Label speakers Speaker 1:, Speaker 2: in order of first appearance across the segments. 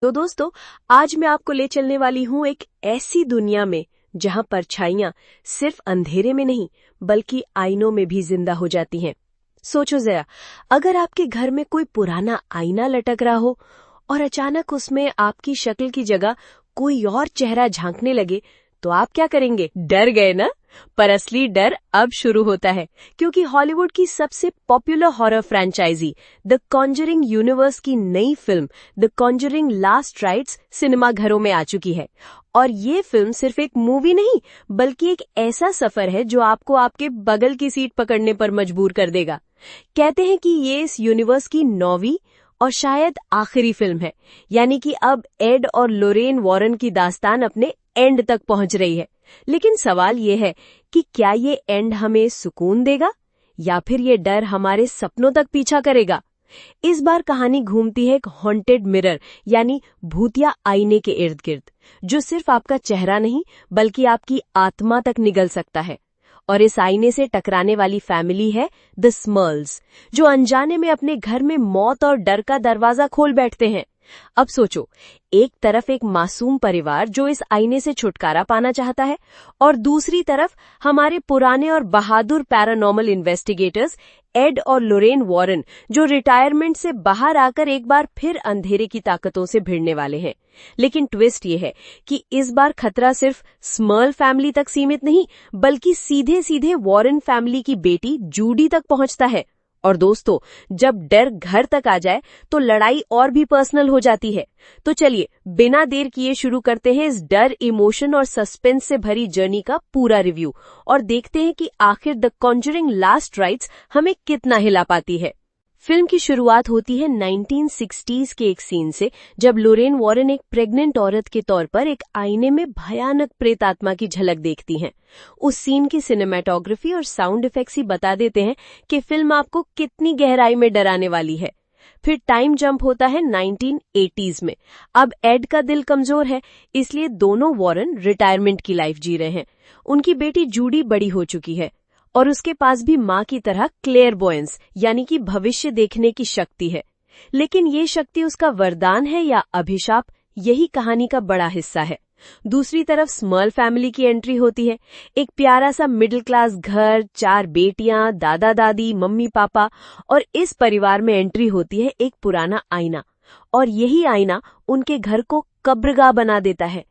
Speaker 1: तो दोस्तों, आज मैं आपको ले चलने वाली हूँ एक ऐसी दुनिया में जहाँ परछाइयाँ सिर्फ अंधेरे में नहीं बल्कि आईनों में भी जिंदा हो जाती हैं। सोचो जरा, अगर आपके घर में कोई पुराना आईना लटक रहा हो और अचानक उसमें आपकी शक्ल की जगह कोई और चेहरा झांकने लगे, तो आप क्या करेंगे? डर गए ना? पर असली डर अब शुरू होता है, क्योंकि हॉलीवुड की सबसे popular horror franchise the Conjuring universe की नई फिल्म the Conjuring Last Rites cinema घरों में आ चुकी है। और ये फिल्म सिर्फ एक मूवी नहीं बल्कि एक ऐसा सफर है जो आपको आपके बगल की सीट पकड़ने पर मजबूर कर देगा। कहते हैं कि ये इस यूनिवर्स की 9वीं और शायद आखिरी फिल्म है, यानी कि अब एड और लोरेन वॉरन की दास्तान अपने एंड तक पहुंच रही है। लेकिन सवाल ये है कि क्या ये एंड हमें सुकून देगा या फिर ये डर हमारे सपनों तक पीछा करेगा? इस बार कहानी घूमती है एक हॉन्टेड मिरर यानी भूतिया आईने के इर्द गिर्द, जो सिर्फ आपका चेहरा नहीं बल्कि आपकी आत्मा तक निगल सकता है। और इस आईने से टकराने वाली फैमिली है द स्मर्ल्स, जो अनजाने में अपने घर में मौत और डर का दरवाजा खोल बैठते हैं। अब सोचो, एक तरफ एक मासूम परिवार जो इस आईने से छुटकारा पाना चाहता है, और दूसरी तरफ हमारे पुराने और बहादुर पैरानॉर्मल इन्वेस्टिगेटर्स एड और लोरेन वॉरन, जो रिटायरमेंट से बाहर आकर एक बार फिर अंधेरे की ताकतों से भिड़ने वाले हैं। लेकिन ट्विस्ट ये है कि इस बार खतरा सिर्फ स्मर्ल फैमिली तक सीमित नहीं बल्कि सीधे सीधे वॉरन फैमिली की बेटी जूडी तक पहुंचता है। और दोस्तों, जब डर घर तक आ जाए तो लड़ाई और भी पर्सनल हो जाती है। तो चलिए बिना देर किए शुरू करते हैं इस डर, इमोशन और सस्पेंस से भरी जर्नी का पूरा रिव्यू और देखते हैं कि आखिर द कॉन्जरिंग लास्ट राइट्स हमें कितना हिला पाती है। फिल्म की शुरुआत होती है 1960s के एक सीन से, जब लोरेन वॉरन एक प्रेग्नेंट औरत के तौर पर एक आईने में भयानक प्रेतात्मा की झलक देखती हैं। उस सीन की सिनेमेटोग्राफी और साउंड इफेक्ट्स ही बता देते हैं कि फिल्म आपको कितनी गहराई में डराने वाली है। फिर टाइम जंप होता है 1980s में। अब एड का दिल कमजोर है, इसलिए दोनों वॉरन रिटायरमेंट की लाइफ जी रहे हैं। उनकी बेटी जूडी बड़ी हो चुकी है और उसके पास भी माँ की तरह क्लेयरवॉयंस यानी कि भविष्य देखने की शक्ति है। लेकिन ये शक्ति उसका वरदान है या अभिशाप, यही कहानी का बड़ा हिस्सा है। दूसरी तरफ स्मर्ल फैमिली की एंट्री होती है। एक प्यारा सा मिडिल क्लास घर, 4 बेटियां, दादा दादी, मम्मी पापा, और इस परिवार में एंट्री होती है एक पुराना आईना, और यही आईना उनके घर को कब्रगाह बना देता है।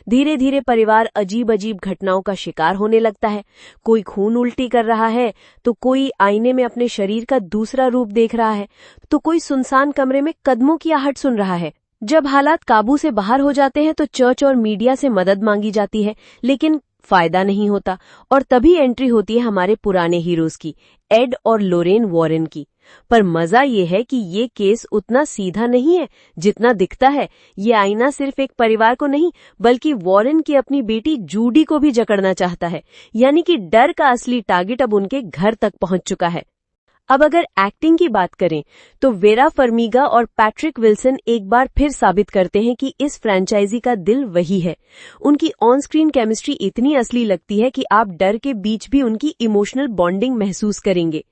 Speaker 1: धीरे धीरे परिवार अजीब अजीब घटनाओं का शिकार होने लगता है। कोई खून उल्टी कर रहा है, तो कोई आईने में अपने शरीर का दूसरा रूप देख रहा है, तो कोई सुनसान कमरे में कदमों की आहट सुन रहा है। जब हालात काबू से बाहर हो जाते हैं तो चर्च और मीडिया से मदद मांगी जाती है, लेकिन फायदा नहीं होता। और तभी एंट्री होती है हमारे पुराने हीरोज की, एड और लोरेन वॉरन की। पर मजा ये है कि ये केस उतना सीधा नहीं है जितना दिखता है। ये आईना सिर्फ एक परिवार को नहीं बल्कि वॉरन की अपनी बेटी जूडी को भी जकड़ना चाहता है, यानी कि डर का असली टारगेट अब उनके घर तक पहुंच चुका है। अब अगर एक्टिंग की बात करें तो वेरा फर्मीगा और पैट्रिक विल्सन एक बार फिर साबित करते हैं कि इस फ्रेंचाइजी का दिल वही है। उनकी ऑन स्क्रीन केमिस्ट्री इतनी असली लगती है कि आप डर के बीच भी उनकी इमोशनल बॉन्डिंग महसूस करेंगे।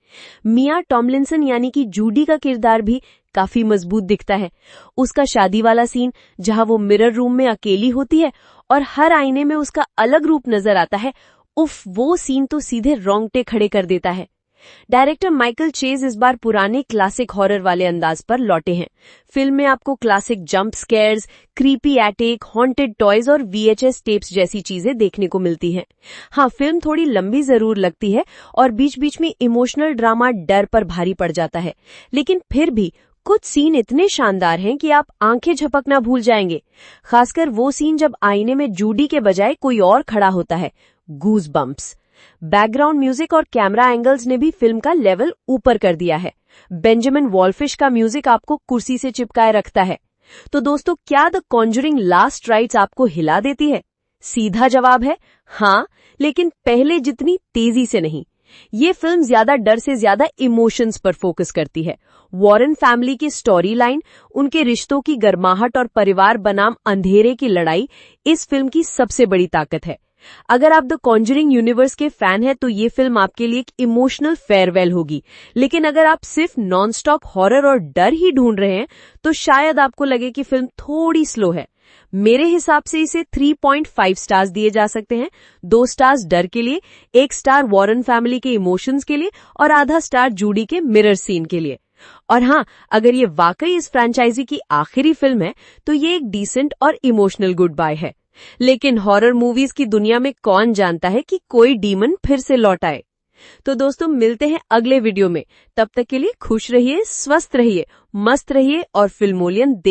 Speaker 1: मिया टॉमलिंसन यानी कि जूडी का किरदार भी काफी मजबूत दिखता है। उसका शादी वाला सीन, जहां वो मिरर रूम में अकेली होती है और हर आईने में उसका अलग रूप नजर आता है, उफ, वो सीन तो सीधे रोंगटे खड़े कर देता है। डायरेक्टर माइकल चेज इस बार पुराने क्लासिक हॉरर वाले अंदाज पर लौटे हैं। फिल्म में आपको classic jump scares, creepy attic, haunted toys और VHS टेप्स जैसी चीजें देखने को मिलती हैं। हाँ, फिल्म थोड़ी लंबी जरूर लगती है और बीच बीच में इमोशनल ड्रामा डर पर भारी पड़ जाता है, लेकिन फिर भी कुछ सीन इतने शानदार हैं कि आप आंखें झपकना भूल जाएंगे। खासकर वो सीन जब आईने में जूडी के बजाय कोई और खड़ा होता है। गूज बम्प्स। बैकग्राउंड म्यूजिक और कैमरा एंगल्स ने भी फिल्म का लेवल ऊपर कर दिया है। बेंजामिन वॉलफिश का म्यूजिक आपको कुर्सी से चिपकाए रखता है। तो दोस्तों, क्या द कॉन्जरिंग लास्ट राइट्स आपको हिला देती है? सीधा जवाब है हाँ, लेकिन पहले जितनी तेजी से नहीं। ये फिल्म ज्यादा डर से ज्यादा इमोशंस पर फोकस करती है। वॉरन फैमिली की स्टोरी लाइन, उनके रिश्तों की गर्माहट और परिवार बनाम अंधेरे की लड़ाई इस फिल्म की सबसे बड़ी ताकत है। अगर आप द कॉन्जरिंग यूनिवर्स के फैन हैं तो ये फिल्म आपके लिए एक इमोशनल फेयरवेल होगी, लेकिन अगर आप सिर्फ नॉनस्टॉप हॉरर और डर ही ढूंढ रहे हैं तो शायद आपको लगे कि फिल्म थोड़ी स्लो है। मेरे हिसाब से इसे 3.5 स्टार्स दिए जा सकते हैं। 2 स्टार्स डर के लिए, 1 स्टार वॉरेन फैमिली के इमोशंस के लिए और आधा स्टार जूडी के मिरर सीन के लिए। और हाँ, अगर ये वाकई इस फ्रेंचाइजी की आखिरी फिल्म है तो ये एक डिसेंट और इमोशनल गुड बाय है। लेकिन हॉरर मूवीज की दुनिया में कौन जानता है कि कोई डीमन फिर से लौट आए। तो दोस्तों, मिलते हैं अगले वीडियो में। तब तक के लिए खुश रहिए, स्वस्थ रहिए, मस्त रहिए और फिल्मोलियन देख